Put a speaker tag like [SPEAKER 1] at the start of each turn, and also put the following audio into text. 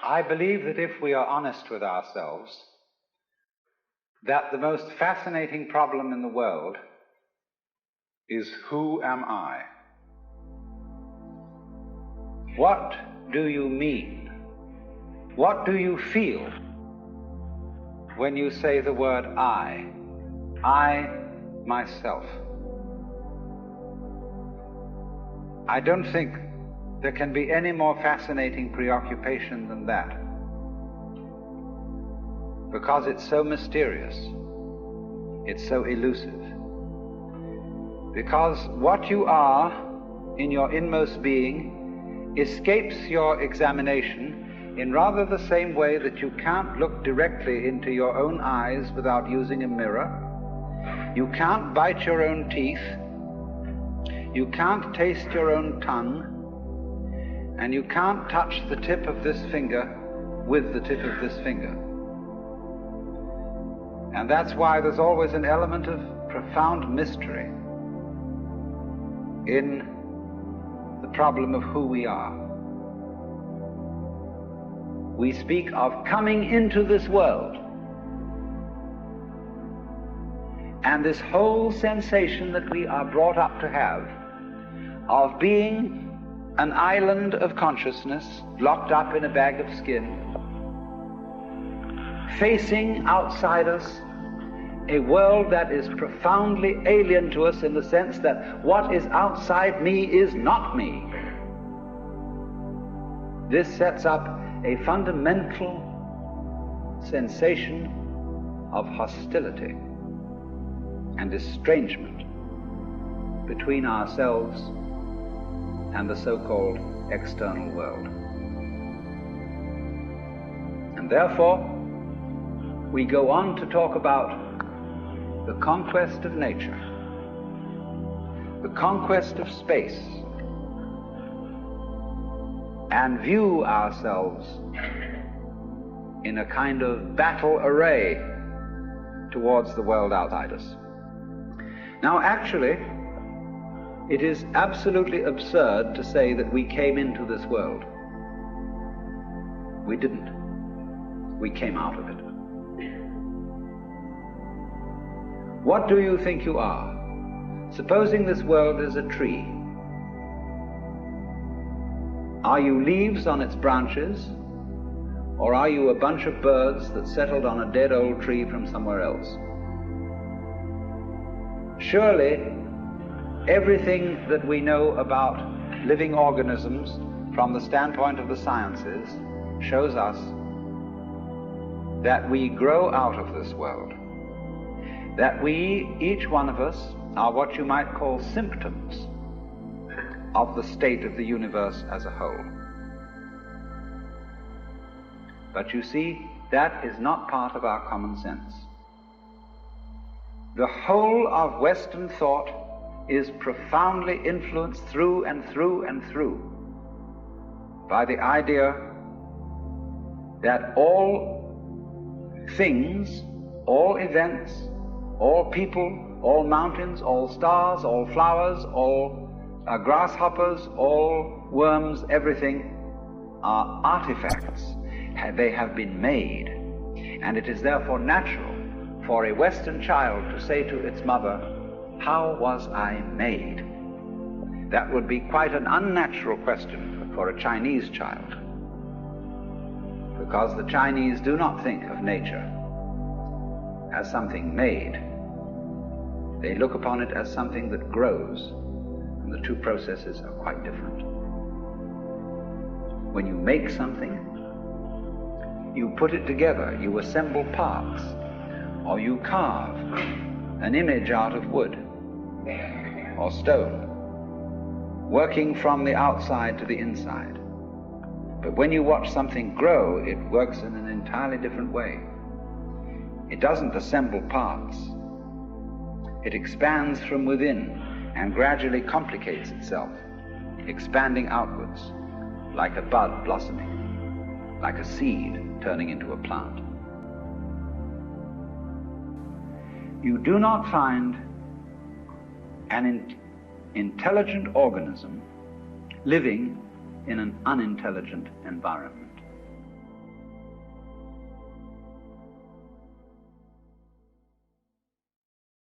[SPEAKER 1] I believe that if we are honest with ourselves, that the most fascinating problem in the world is, who am I? What do you mean? What do you feel when you say the word I? I, myself. I don't think there can be any more fascinating preoccupation than that, because it's so mysterious, it's so elusive. Because what you are in your inmost being escapes your examination in rather the same way that you can't look directly into your own eyes without using a mirror. You can't bite your own teeth. You can't taste your own tongue. And you can't touch the tip of this finger with the tip of this finger. And that's why there's always an element of profound mystery in the problem of who we are. We speak of coming into this world, and this whole sensation that we are brought up to have of being an island of consciousness locked up in a bag of skin, facing outside us a world that is profoundly alien to us in the sense that what is outside me is not me. This sets up a fundamental sensation of hostility and estrangement between ourselves and the so-called external world. And therefore, we go on to talk about the conquest of nature, the conquest of space, and view ourselves in a kind of battle array towards the world outside us. Now, actually, it is absolutely absurd to say that we came into this world. We didn't. We came out of it. What do you think you are? Supposing this world is a tree. Are you leaves on its branches, or are you a bunch of birds that settled on a dead old tree from somewhere else? Surely, everything that we know about living organisms from the standpoint of the sciences shows us that we grow out of this world, that we, each one of us, are what you might call symptoms of the state of the universe as a whole. But you see, that is not part of our common sense. The whole of Western thought is profoundly influenced through and through and through by the idea that all things, all events, all people, all mountains, all stars, all flowers, all grasshoppers, all worms, everything are artifacts. They have been made, and it is therefore natural for a Western child to say to its mother, "How was I made?" That would be quite an unnatural question for a Chinese child, because the Chinese do not think of nature as something made. They look upon it as something that grows, and the two processes are quite different. When you make something, you put it together, you assemble parts, or you carve an image out of wood or stone, working from the outside to the inside. But when you watch something grow, it works in an entirely different way. It doesn't assemble parts. It expands from within and gradually complicates itself, expanding outwards, like a bud blossoming, like a seed turning into a plant. You do not find an intelligent organism living in an unintelligent environment.